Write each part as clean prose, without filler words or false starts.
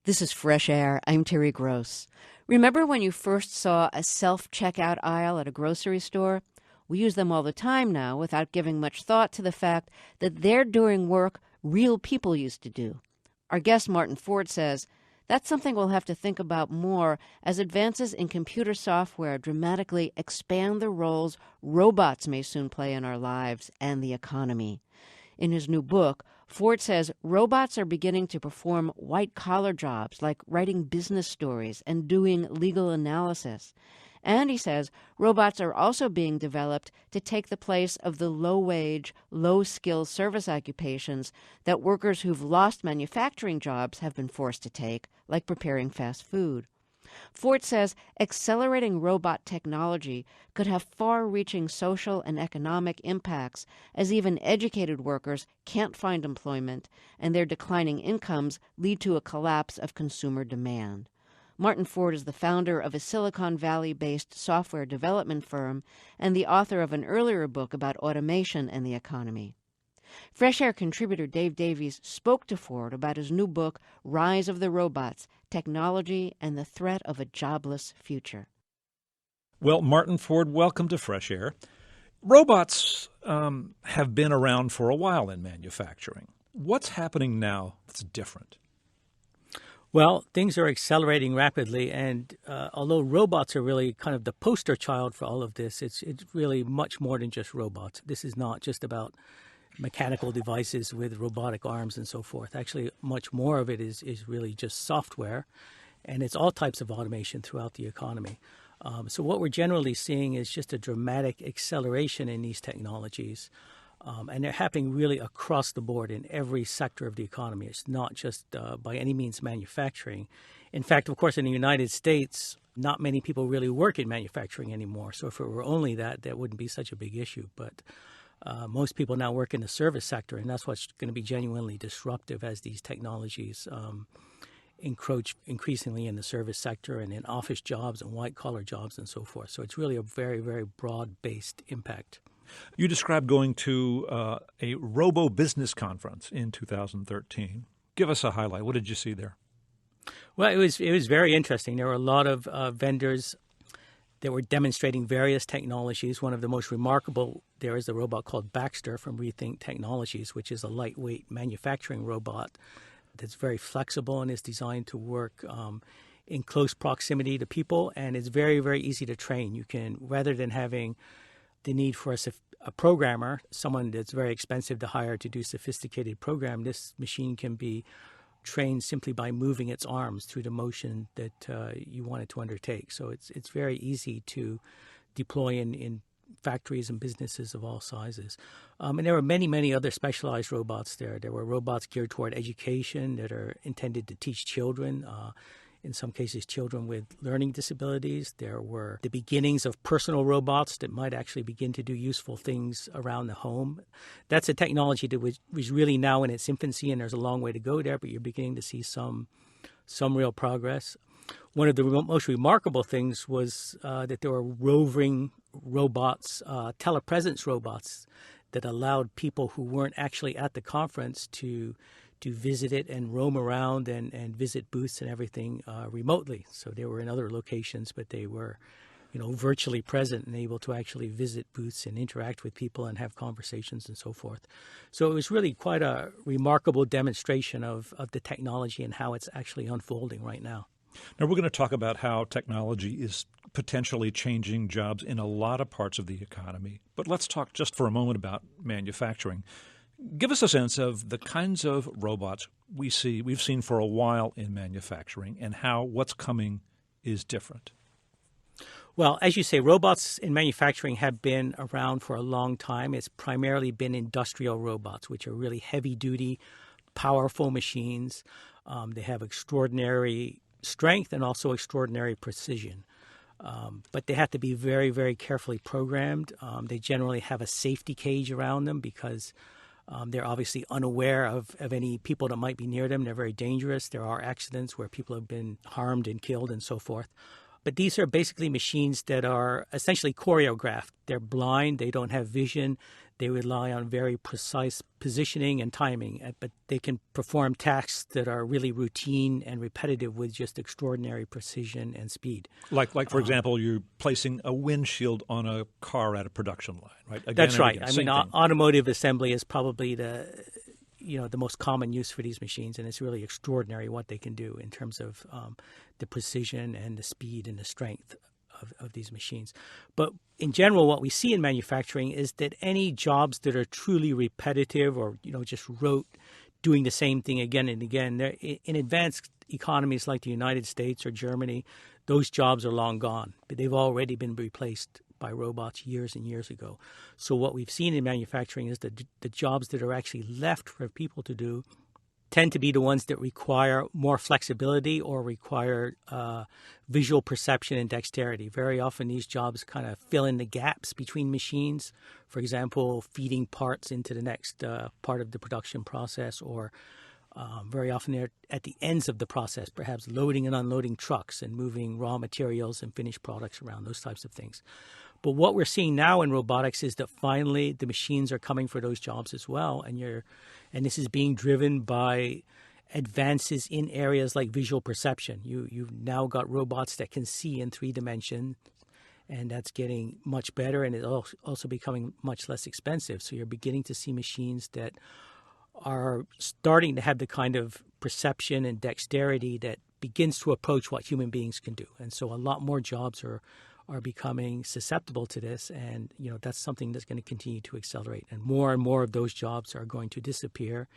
This is Fresh Air. I'm Terry Gross. Remember when you first saw a self-checkout aisle at a grocery store? We use them all the time now without giving much thought to the fact that they're doing work real people used to do. Our guest Martin Ford says that's something we'll have to think about more as advances in computer software dramatically expand the roles robots may soon play in our lives and the economy. In his new book, Ford says robots are beginning to perform white-collar jobs like writing business stories and doing legal analysis. And he says robots are also being developed to take the place of the low-wage, low-skill service occupations that workers who've lost manufacturing jobs have been forced to take, like preparing fast food. Ford says accelerating robot technology could have far-reaching social and economic impacts as even educated workers can't find employment and their declining incomes lead to a collapse of consumer demand. Martin Ford is the founder of a Silicon Valley-based software development firm and the author of an earlier book about automation and the economy. Fresh Air contributor Dave Davies spoke to Ford about his new book, Rise of the Robots, Technology and the Threat of a Jobless Future. Well, Martin Ford, welcome to Fresh Air. Robots have been around for a while in manufacturing. What's happening now that's different? Well, things are accelerating rapidly, and although robots are really kind of the poster child for all of this, it's really much more than just robots. This is not just about mechanical devices with robotic arms and so forth. Actually, much more of it is really just software, and it's all types of automation throughout the economy. So what we're generally seeing is just a dramatic acceleration in these technologies, and they're happening really across the board in every sector of the economy. It's not just by any means manufacturing. In fact, of course, in the United States, not many people really work in manufacturing anymore. So if it were only that, that wouldn't be such a big issue. But most people now work in the service sector, and that's what's going to be genuinely disruptive as these technologies encroach increasingly in the service sector and in office jobs and white-collar jobs and so forth. So it's really a very, very broad-based impact. You described going to a robo-business conference in 2013. Give us a highlight. What did you see there? Well, it was very interesting. There were a lot of vendors that were demonstrating various technologies. One of the most remarkable there is a robot called Baxter from Rethink Technologies, which is a lightweight manufacturing robot that's very flexible and is designed to work in close proximity to people, and it's very, very easy to train. You can, rather than having the need for a programmer, someone that's very expensive to hire to do sophisticated program, this machine can be trained simply by moving its arms through the motion that you want it to undertake. So it's very easy to deploy in factories and businesses of all sizes. And there were many, many other specialized robots there. There were robots geared toward education that are intended to teach children, in some cases children with learning disabilities. There were the beginnings of personal robots that might actually begin to do useful things around the home. That's a technology that was really now in its infancy, and there's a long way to go there, but you're beginning to see some real progress. One of the most remarkable things was that there were roving robots, telepresence robots, that allowed people who weren't actually at the conference to visit it and roam around and visit booths and everything remotely. So they were in other locations, but they were, virtually present and able to actually visit booths and interact with people and have conversations and so forth. So it was really quite a remarkable demonstration of the technology and how it's actually unfolding right now. Now, we're going to talk about how technology is potentially changing jobs in a lot of parts of the economy. But let's talk just for a moment about manufacturing. Give us a sense of the kinds of robots we've seen for a while in manufacturing, and how what's coming is different. Well, as you say, robots in manufacturing have been around for a long time. It's primarily been industrial robots, which are really heavy-duty, powerful machines. They have extraordinary strength and also extraordinary precision. But they have to be very, very carefully programmed. They generally have a safety cage around them because they're obviously unaware of any people that might be near them. They're very dangerous. There are accidents where people have been harmed and killed and so forth. But these are basically machines that are essentially choreographed. They're blind. They don't have vision. They rely on very precise positioning and timing, but they can perform tasks that are really routine and repetitive with just extraordinary precision and speed. Like for example, you're placing a windshield on a car at a production line, right? Again That's and right. again, I same mean, thing. automotive assembly is probably the most common use for these machines, and it's really extraordinary what they can do in terms of the precision and the speed and the strength of these machines. But in general, what we see in manufacturing is that any jobs that are truly repetitive or just rote, doing the same thing again and again, in advanced economies like the United States or Germany, those jobs are long gone. But they've already been replaced by robots years and years ago. So what we've seen in manufacturing is that the jobs that are actually left for people to do tend to be the ones that require more flexibility or require visual perception and dexterity. Very often these jobs kind of fill in the gaps between machines. For example, feeding parts into the next part of the production process, or very often they're at the ends of the process, perhaps loading and unloading trucks and moving raw materials and finished products around, those types of things. But what we're seeing now in robotics is that finally the machines are coming for those jobs as well, and this is being driven by advances in areas like visual perception. You've now got robots that can see in 3 dimensions, and that's getting much better, and it's also becoming much less expensive. So you're beginning to see machines that are starting to have the kind of perception and dexterity that begins to approach what human beings can do. And so a lot more jobs are becoming susceptible to this, and that's something that's going to continue to accelerate. And more of those jobs are going to disappear,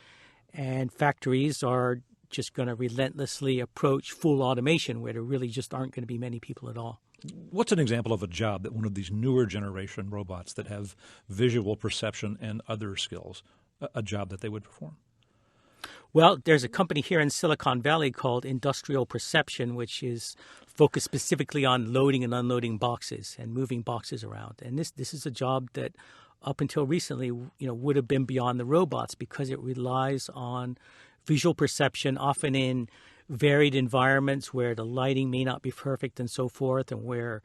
and factories are just going to relentlessly approach full automation, where there really just aren't going to be many people at all. What's an example of a job that one of these newer generation robots that have visual perception and other skills, a job that they would perform? Well, there's a company here in Silicon Valley called Industrial Perception, which is focused specifically on loading and unloading boxes and moving boxes around. And this is a job that up until recently, would have been beyond the robots, because it relies on visual perception, often in varied environments where the lighting may not be perfect and so forth, and where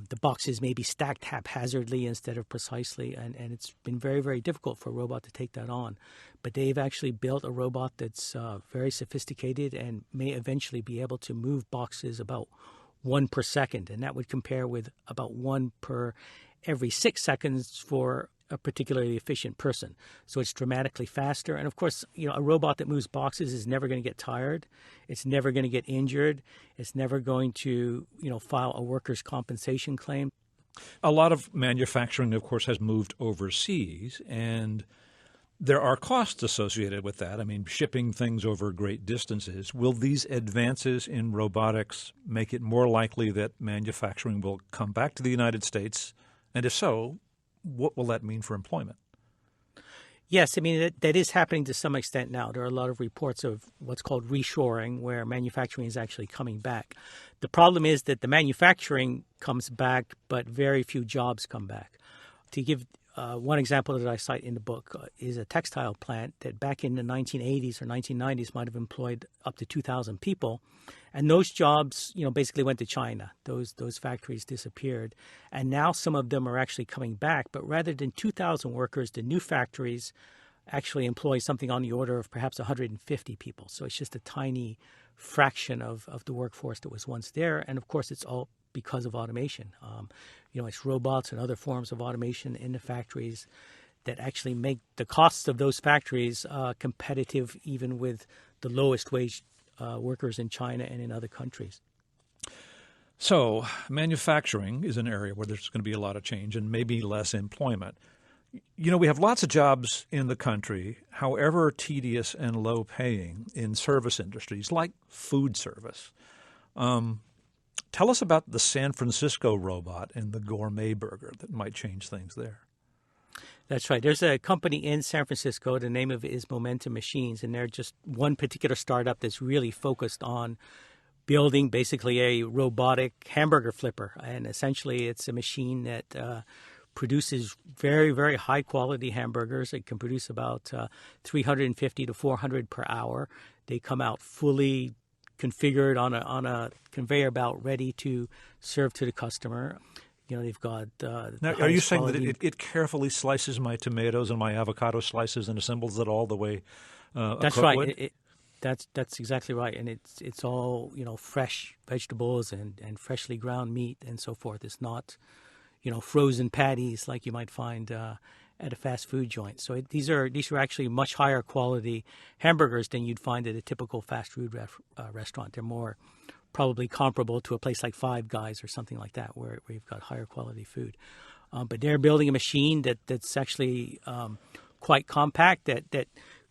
the boxes may be stacked haphazardly instead of precisely, and it's been very, very difficult for a robot to take that on. But they've actually built a robot that's very sophisticated and may eventually be able to move boxes about 1 per second, and that would compare with about 1 per every 6 seconds for a particularly efficient person. So it's dramatically faster. And of course, a robot that moves boxes is never going to get tired. It's never going to get injured. It's never going to, file a workers' compensation claim. A lot of manufacturing, of course, has moved overseas, and there are costs associated with that. I mean, shipping things over great distances. Will these advances in robotics make it more likely that manufacturing will come back to the United States? And if so, what will that mean for employment? Yes, I mean, that is happening to some extent now. There are a lot of reports of what's called reshoring, where manufacturing is actually coming back. The problem is that the manufacturing comes back, but very few jobs come back. To give one example that I cite in the book is a textile plant that back in the 1980s or 1990s might have employed up to 2,000 people. And those jobs, basically went to China. Those factories disappeared. And now some of them are actually coming back. But rather than 2,000 workers, the new factories actually employ something on the order of perhaps 150 people. So it's just a tiny fraction of the workforce that was once there. And of course, it's all because of automation. It's robots and other forms of automation in the factories that actually make the costs of those factories competitive even with the lowest wage workers in China and in other countries. So manufacturing is an area where there's going to be a lot of change and maybe less employment. We have lots of jobs in the country, however tedious and low paying, in service industries like food service. Tell us about the San Francisco robot and the gourmet burger that might change things there. That's right. There's a company in San Francisco. The name of it is Momentum Machines, and they're just one particular startup that's really focused on building basically a robotic hamburger flipper. And essentially it's a machine that produces very, very high-quality hamburgers. It can produce about 350 to 400 per hour. They come out fully configured on a conveyor belt, ready to serve to the customer. They've got Now, are you saying that it carefully slices my tomatoes and my avocado slices and assembles it all the way That's right. That's exactly right. And it's all, fresh vegetables and freshly ground meat and so forth. It's not, frozen patties like you might find at a fast food joint. So these are actually much higher quality hamburgers than you'd find at a typical fast food restaurant. They're more probably comparable to a place like Five Guys or something like that, where you've got higher quality food. But they're building a machine that's actually quite compact that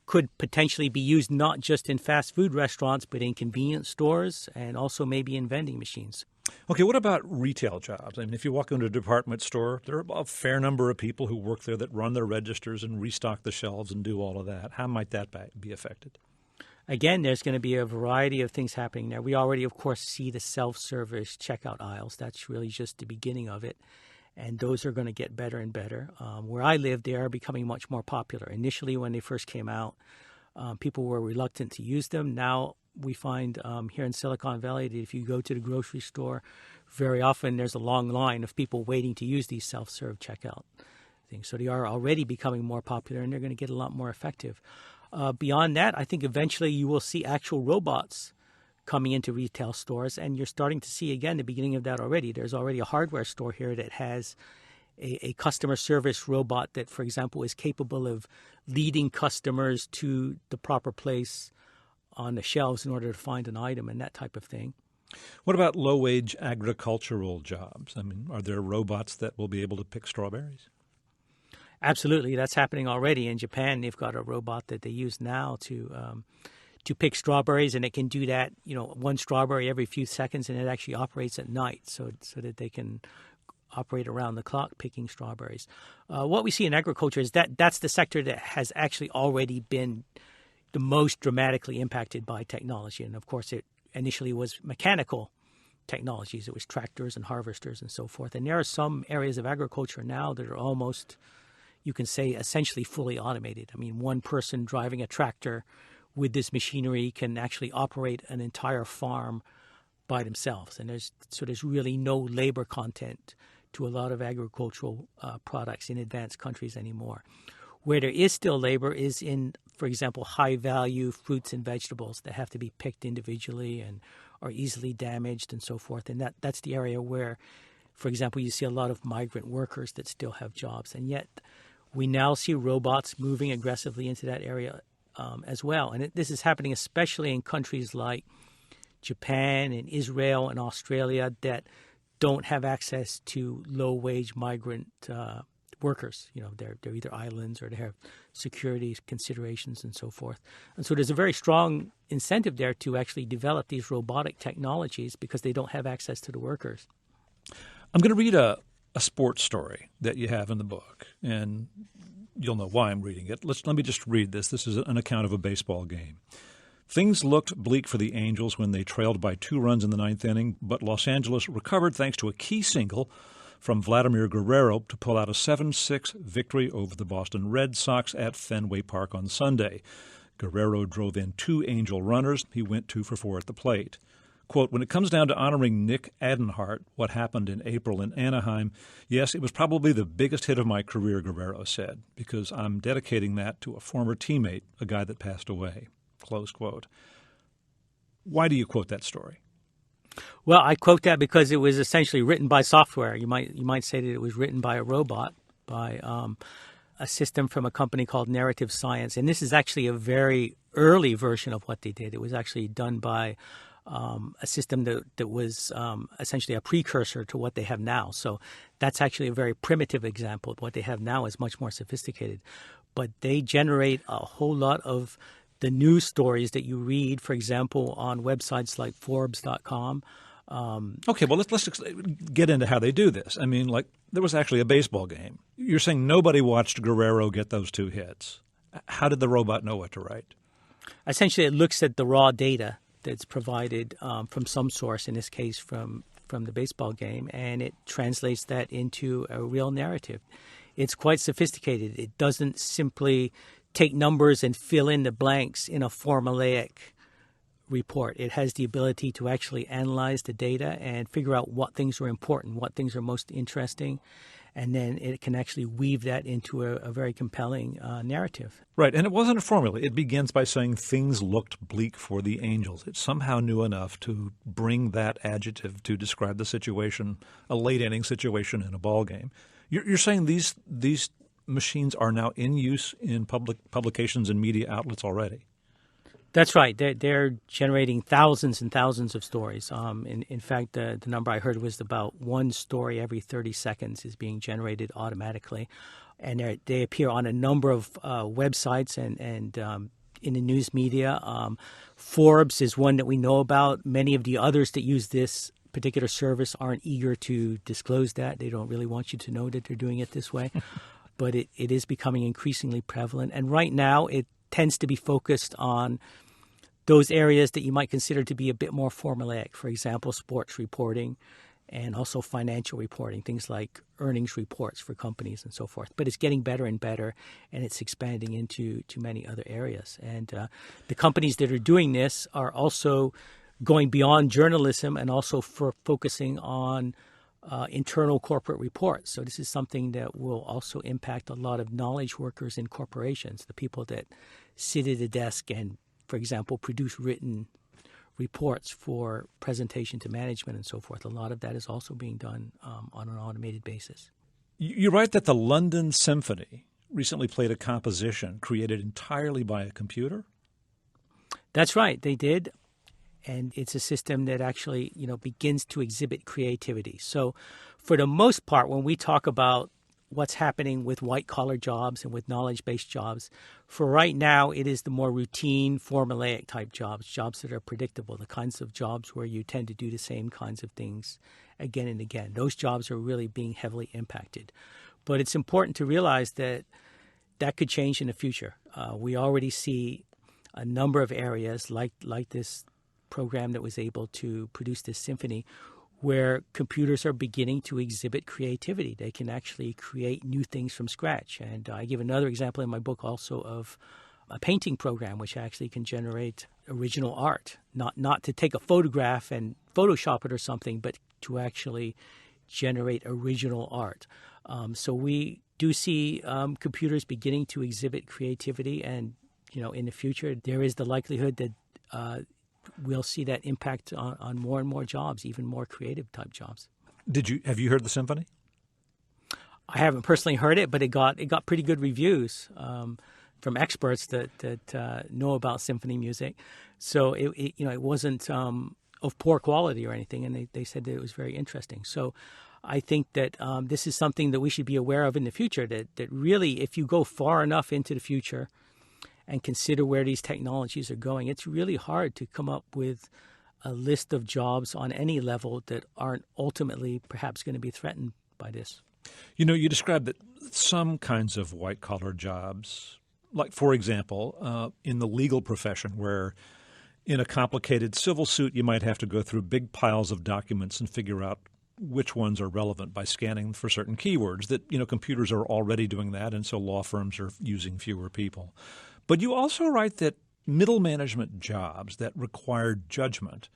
could potentially be used not just in fast food restaurants, but in convenience stores and also maybe in vending machines. Okay, what about retail jobs? I mean, if you walk into a department store, there are a fair number of people who work there that run their registers and restock the shelves and do all of that. How might that be affected? Again, there's going to be a variety of things happening there. We already, of course, see the self-service checkout aisles. That's really just the beginning of it. And those are going to get better and better. Where I live, they are becoming much more popular. Initially, when they first came out, people were reluctant to use them. Now we find here in Silicon Valley that if you go to the grocery store, very often there's a long line of people waiting to use these self-serve checkout things. So they are already becoming more popular, and they're going to get a lot more effective. Beyond that, I think eventually you will see actual robots coming into retail stores, and you're starting to see, again, the beginning of that already. There's already a hardware store here that has a customer service robot that, for example, is capable of leading customers to the proper place on the shelves in order to find an item and that type of thing. What about low-wage agricultural jobs? I mean, are there robots that will be able to pick strawberries? Absolutely. That's happening already. In Japan, they've got a robot that they use now to pick strawberries, and it can do that, one strawberry every few seconds, and it actually operates at night so that they can operate around the clock picking strawberries. What we see in agriculture is that's the sector that has actually already been the most dramatically impacted by technology. And, of course, it initially was mechanical technologies. It was tractors and harvesters and so forth. And there are some areas of agriculture now that are almost, you can say, essentially fully automated. I mean, one person driving a tractor with this machinery can actually operate an entire farm by themselves. And there's really no labor content to a lot of agricultural products in advanced countries anymore. Where there is still labor is in, for example, high-value fruits and vegetables that have to be picked individually and are easily damaged and so forth. And that's the area where, for example, you see a lot of migrant workers that still have jobs. And yet we now see robots moving aggressively into that area as well. And this is happening especially in countries like Japan and Israel and Australia that don't have access to low-wage migrant workers. They're either islands or they have security considerations and so forth. And so there's a very strong incentive there to actually develop these robotic technologies because they don't have access to the workers. I'm going to read a sports story that you have in the book, and you'll know why I'm reading it. Let me just read this. This is an account of a baseball game. Things looked bleak for the Angels when they trailed by 2 runs in the 9th inning, but Los Angeles recovered thanks to a key single from Vladimir Guerrero to pull out a 7-6 victory over the Boston Red Sox at Fenway Park on Sunday. Guerrero drove in 2 Angel runners. He went 2 for 4 at the plate. Quote, when it comes down to honoring Nick Adenhart, what happened in April in Anaheim, yes, it was probably the biggest hit of my career, Guerrero said, because I'm dedicating that to a former teammate, a guy that passed away. Close quote. Why do you quote that story? Well, I quote that because it was essentially written by software. You might say that it was written by a robot, by a system from a company called Narrative Science. And this is actually a very early version of what they did. It was actually done by a system that was essentially a precursor to what they have now. So that's actually a very primitive example. What they have now is much more sophisticated. But they generate a whole lot of the news stories that you read, for example, on websites like Forbes.com. Okay, well, let's get into how they do this. I mean, like, there was actually a baseball game. You're saying nobody watched Guerrero get those 2 hits. How did the robot know what to write? Essentially, it looks at the raw data that's provided from some source, in this case from the baseball game, and it translates that into a real narrative. It's quite sophisticated. It doesn't simply take numbers and fill in the blanks in a formulaic report. It has the ability to actually analyze the data and figure out what things are important, what things are most interesting, and then it can actually weave that into a very compelling narrative. Right, and it wasn't a formula. It begins by saying things looked bleak for the angels. It somehow knew enough to bring that adjective to describe the situation, a late-inning situation in a ball game. You're saying these machines are now in use in publications and media outlets already? That's right. They're generating thousands and thousands of stories. In fact, the number I heard was about one story every 30 seconds is being generated automatically. And they appear on a number of websites and in the news media. Forbes is one that we know about. Many of the others that use this particular service aren't eager to disclose that. They don't really want you to know that they're doing it this way. But it is becoming increasingly prevalent. And right now it tends to be focused on those areas that you might consider to be a bit more formulaic. For example, sports reporting and also financial reporting, things like earnings reports for companies and so forth. But it's getting better and better, and it's expanding into many other areas. And the companies that are doing this are also going beyond journalism and also focusing on internal corporate reports. So this is something that will also impact a lot of knowledge workers in corporations, the people that sit at a desk and, for example, produce written reports for presentation to management and so forth. A lot of that is also being done on an automated basis. You write that the London Symphony recently played a composition created entirely by a computer? That's right, they did. And it's a system that actually, begins to exhibit creativity. So for the most part, when we talk about what's happening with white-collar jobs and with knowledge-based jobs, for right now, it is the more routine, formulaic type jobs that are predictable, the kinds of jobs where you tend to do the same kinds of things again and again. Those jobs are really being heavily impacted. But it's important to realize that could change in the future. We already see a number of areas like this program that was able to produce this symphony where computers are beginning to exhibit creativity. They can actually create new things from scratch. And I give another example in my book also of a painting program which actually can generate original art, not to take a photograph and Photoshop it or something, but to actually generate original art. So we do see computers beginning to exhibit creativity, and in the future there is the likelihood that we'll see that impact on more and more jobs, even more creative type jobs. Have you heard the symphony? I haven't personally heard it, but it got pretty good reviews from experts that know about symphony music. So it wasn't of poor quality or anything, and they said that it was very interesting. So I think that this is something that we should be aware of in the future. That really, if you go far enough into the future and consider where these technologies are going, it's really hard to come up with a list of jobs on any level that aren't ultimately perhaps going to be threatened by this. You described that some kinds of white-collar jobs, like, for example, in the legal profession where in a complicated civil suit you might have to go through big piles of documents and figure out which ones are relevant by scanning for certain keywords, that computers are already doing that, and so law firms are using fewer people. But you also write that middle management jobs that require judgment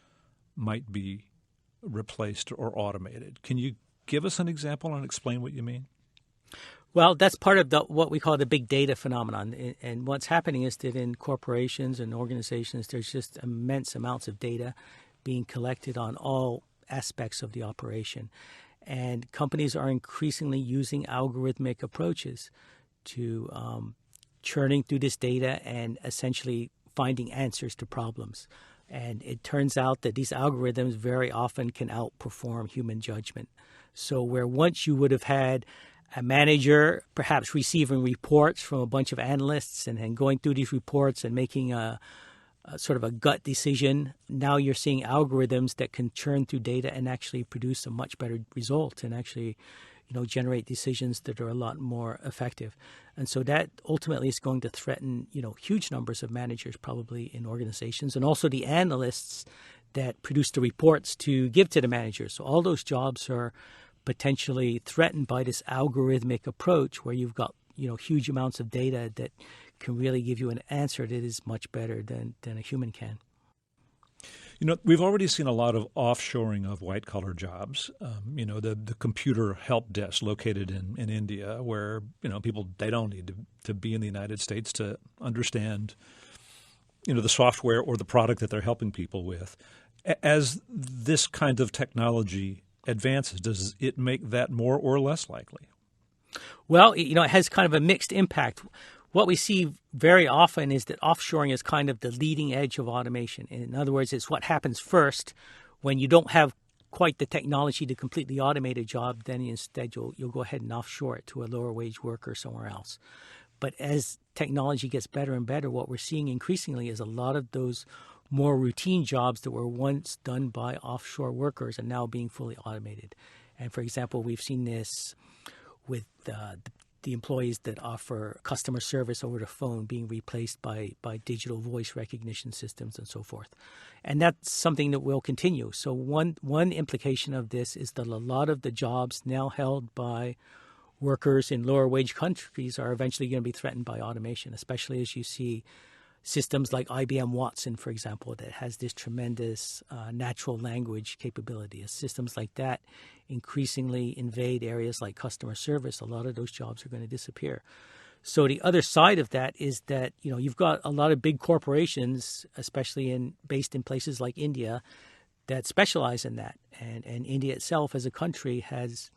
might be replaced or automated. Can you give us an example and explain what you mean? Well, that's part of what we call the big data phenomenon. And what's happening is that in corporations and organizations, there's just immense amounts of data being collected on all aspects of the operation. And companies are increasingly using algorithmic approaches to churning through this data and essentially finding answers to problems. And it turns out that these algorithms very often can outperform human judgment. So where once you would have had a manager perhaps receiving reports from a bunch of analysts and going through these reports and making a sort of a gut decision, now you're seeing algorithms that can churn through data and actually produce a much better result and actually generate decisions that are a lot more effective. And so that ultimately is going to threaten, huge numbers of managers probably in organizations, and also the analysts that produce the reports to give to the managers. So all those jobs are potentially threatened by this algorithmic approach where you've got, huge amounts of data that can really give you an answer that is much better than a human can. We've already seen a lot of offshoring of white-collar jobs. The computer help desk located in India where, people, they don't need to be in the United States to understand, the software or the product that they're helping people with. As this kind of technology advances, does it make that more or less likely? Well, it has kind of a mixed impact. What we see very often is that offshoring is kind of the leading edge of automation. In other words, it's what happens first when you don't have quite the technology to completely automate a job. Then instead you'll go ahead and offshore it to a lower wage worker somewhere else. But as technology gets better and better, what we're seeing increasingly is a lot of those more routine jobs that were once done by offshore workers are now being fully automated. And for example, we've seen this with the employees that offer customer service over the phone being replaced by digital voice recognition systems and so forth. And that's something that will continue. So one implication of this is that a lot of the jobs now held by workers in lower wage countries are eventually going to be threatened by automation, especially as you see systems like IBM Watson, for example, that has this tremendous natural language capability. As systems like that increasingly invade areas like customer service, a lot of those jobs are going to disappear. So the other side of that is that, you've got a lot of big corporations, especially based in places like India, that specialize in that. And India itself as a country has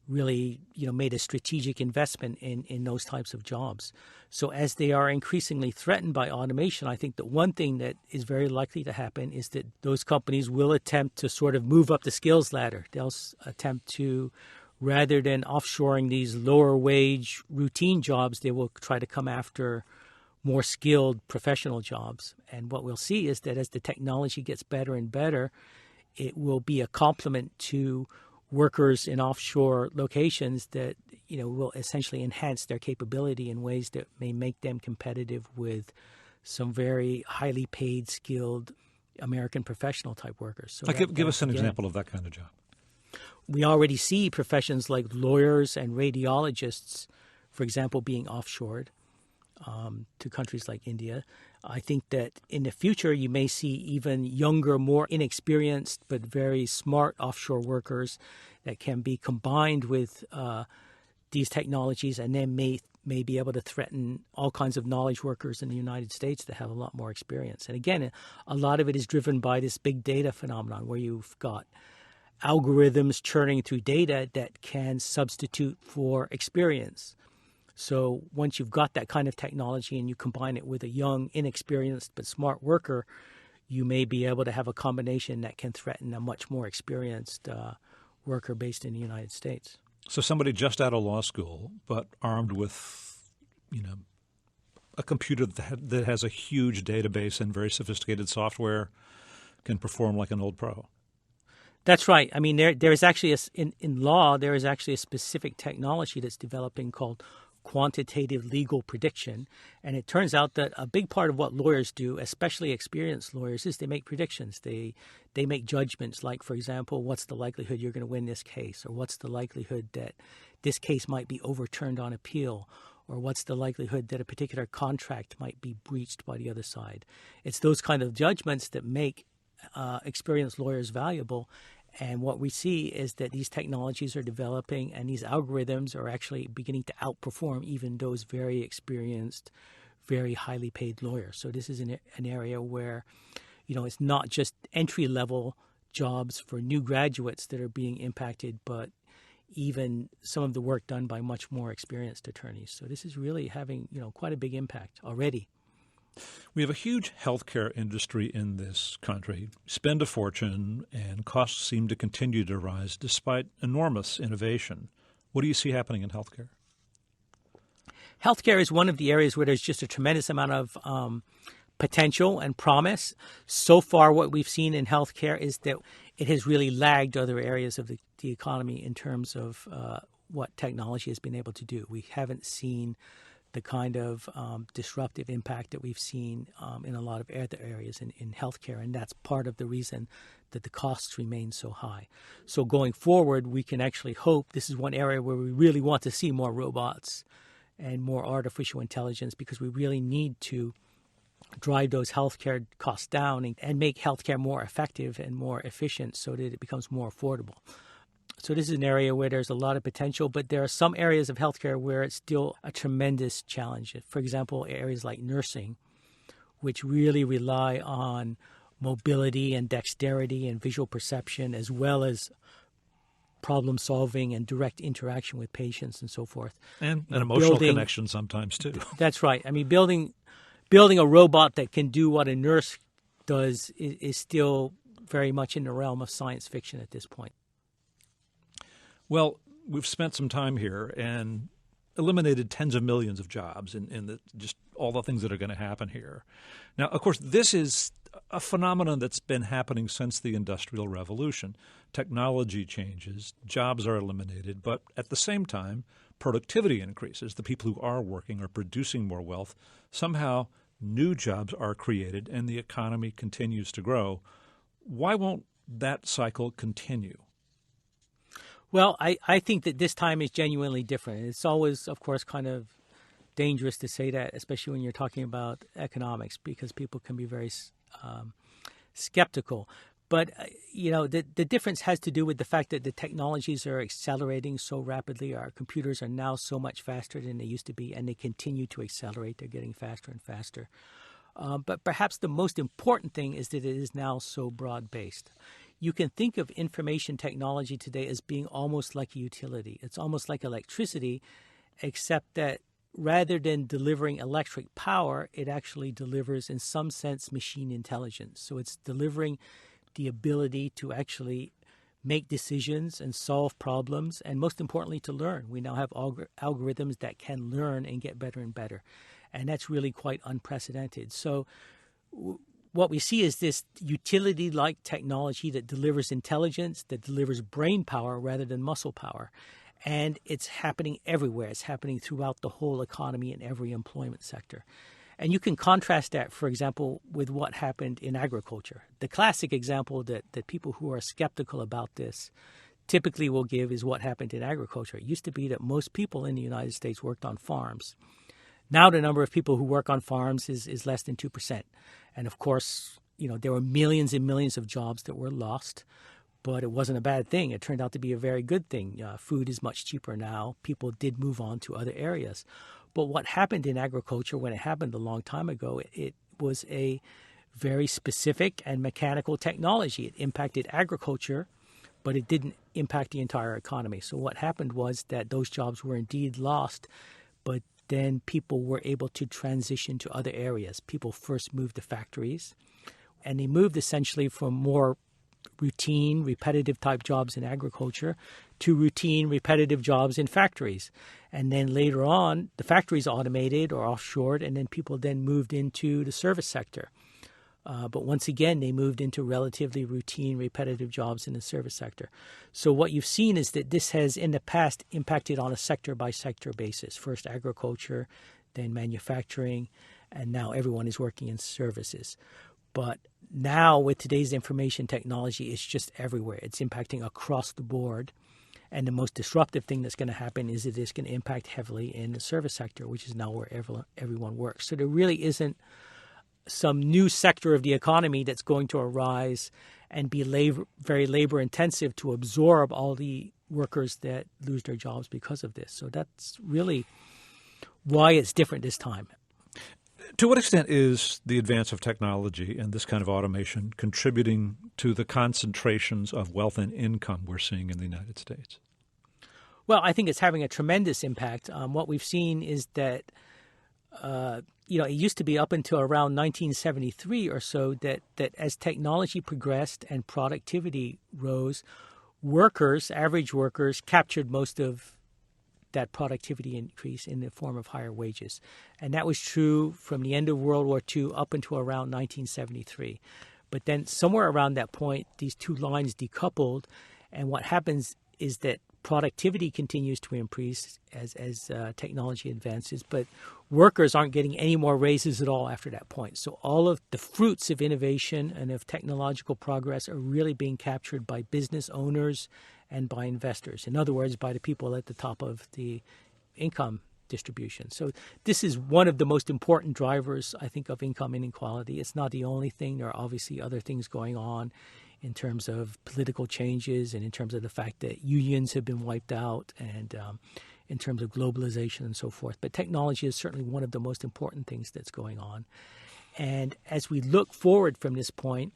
really, made a strategic investment in those types of jobs. So as they are increasingly threatened by automation, I think that one thing that is very likely to happen is that those companies will attempt to sort of move up the skills ladder. They'll attempt to, rather than offshoring these lower wage routine jobs, they will try to come after more skilled professional jobs. And what we'll see is that as the technology gets better and better, it will be a complement to workers in offshore locations that will essentially enhance their capability in ways that may make them competitive with some very highly paid, skilled American professional type workers. So give us an example of that kind of job. We already see professions like lawyers and radiologists, for example, being offshored to countries like India. I think that in the future, you may see even younger, more inexperienced, but very smart offshore workers that can be combined with these technologies and then may be able to threaten all kinds of knowledge workers in the United States that have a lot more experience. And again, a lot of it is driven by this big data phenomenon where you've got algorithms churning through data that can substitute for experience. So once you've got that kind of technology and you combine it with a young, inexperienced, but smart worker, you may be able to have a combination that can threaten a much more experienced worker based in the United States. So somebody just out of law school, but armed with, a computer that has a huge database and very sophisticated software can perform like an old pro. That's right. I mean, there is actually, in law, there is actually a specific technology that's developing called quantitative legal prediction. And it turns out that a big part of what lawyers do, especially experienced lawyers, is they make predictions. They make judgments like, for example, what's the likelihood you're going to win this case? Or what's the likelihood that this case might be overturned on appeal? Or what's the likelihood that a particular contract might be breached by the other side? It's those kind of judgments that make experienced lawyers valuable. And what we see is that these technologies are developing and these algorithms are actually beginning to outperform even those very experienced, very highly paid lawyers. So this is an area where, it's not just entry-level jobs for new graduates that are being impacted, but even some of the work done by much more experienced attorneys. So this is really having, quite a big impact already. We have a huge healthcare industry in this country, spend a fortune, and costs seem to continue to rise despite enormous innovation. What do you see happening in healthcare? Healthcare is one of the areas where there's just a tremendous amount of potential and promise. So far, what we've seen in healthcare is that it has really lagged other areas of the economy in terms of what technology has been able to do. We haven't seen the kind of disruptive impact that we've seen in a lot of other areas in healthcare, and that's part of the reason that the costs remain so high. So going forward, we can actually hope this is one area where we really want to see more robots and more artificial intelligence because we really need to drive those healthcare costs down and make healthcare more effective and more efficient so that it becomes more affordable. So this is an area where there's a lot of potential, but there are some areas of healthcare where it's still a tremendous challenge. For example, areas like nursing, which really rely on mobility and dexterity and visual perception, as well as problem solving and direct interaction with patients and so forth. And an emotional connection sometimes too. That's right. I mean, building a robot that can do what a nurse does is still very much in the realm of science fiction at this point. Well, we've spent some time here and eliminated tens of millions of jobs in just all the things that are going to happen here. Now, of course, this is a phenomenon that's been happening since the Industrial Revolution. Technology changes, jobs are eliminated, but at the same time, productivity increases. The people who are working are producing more wealth. Somehow, new jobs are created and the economy continues to grow. Why won't that cycle continue? Well, I think that this time is genuinely different. It's always, of course, kind of dangerous to say that, especially when you're talking about economics, because people can be very skeptical. But, the difference has to do with the fact that the technologies are accelerating so rapidly. Our computers are now so much faster than they used to be, and they continue to accelerate. They're getting faster and faster. But perhaps the most important thing is that it is now so broad-based. You can think of information technology today as being almost like a utility. It's almost like electricity, except that rather than delivering electric power, it actually delivers, in some sense, machine intelligence. So it's delivering the ability to actually make decisions and solve problems, and most importantly, to learn. We now have algorithms that can learn and get better and better. And that's really quite unprecedented. So what we see is this utility-like technology that delivers intelligence, that delivers brain power rather than muscle power. And it's happening everywhere. It's happening throughout the whole economy in every employment sector. And you can contrast that, for example, with what happened in agriculture. The classic example that people who are skeptical about this typically will give is what happened in agriculture. It used to be that most people in the United States worked on farms. Now the number of people who work on farms is less than 2%. And of course, there were millions and millions of jobs that were lost, but it wasn't a bad thing. It turned out to be a very good thing. Food is much cheaper now. People did move on to other areas. But what happened in agriculture when it happened a long time ago, it was a very specific and mechanical technology. It impacted agriculture, but it didn't impact the entire economy. So what happened was that those jobs were indeed lost, but then people were able to transition to other areas. People first moved to factories, and they moved essentially from more routine, repetitive type jobs in agriculture to routine, repetitive jobs in factories. And then later on, the factories automated or offshored, and then people then moved into the service sector. But once again, they moved into relatively routine, repetitive jobs in the service sector. So what you've seen is that this has, in the past, impacted on a sector-by-sector basis. First agriculture, then manufacturing, and now everyone is working in services. But now, with today's information technology, it's just everywhere. It's impacting across the board. And the most disruptive thing that's going to happen is it is going to impact heavily in the service sector, which is now where everyone works. So there really isn't some new sector of the economy that's going to arise and be very labor intensive to absorb all the workers that lose their jobs because of this. So that's really why it's different this time. To what extent is the advance of technology and this kind of automation contributing to the concentrations of wealth and income we're seeing in the United States? Well, I think it's having a tremendous impact. What we've seen is that it used to be up until around 1973 or so that as technology progressed and productivity rose, average workers, captured most of that productivity increase in the form of higher wages. And that was true from the end of World War II up until around 1973. But then somewhere around that point, these two lines decoupled, and what happens is that productivity continues to increase as technology advances, but workers aren't getting any more raises at all after that point. So all of the fruits of innovation and of technological progress are really being captured by business owners and by investors. In other words, by the people at the top of the income distribution. So this is one of the most important drivers, I think, of income inequality. It's not the only thing. There are obviously other things going on in terms of political changes and in terms of the fact that unions have been wiped out and in terms of globalization and so forth. But technology is certainly one of the most important things that's going on. And as we look forward from this point,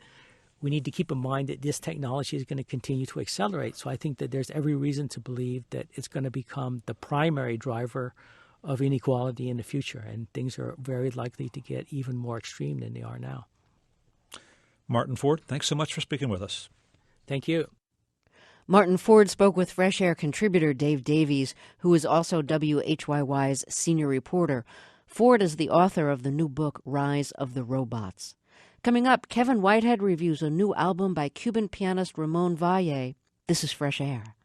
we need to keep in mind that this technology is going to continue to accelerate. So I think that there's every reason to believe that it's going to become the primary driver of inequality in the future. And things are very likely to get even more extreme than they are now. Martin Ford, thanks so much for speaking with us. Thank you. Martin Ford spoke with Fresh Air contributor Dave Davies, who is also WHYY's senior reporter. Ford is the author of the new book, Rise of the Robots. Coming up, Kevin Whitehead reviews a new album by Cuban pianist Ramon Valle. This is Fresh Air.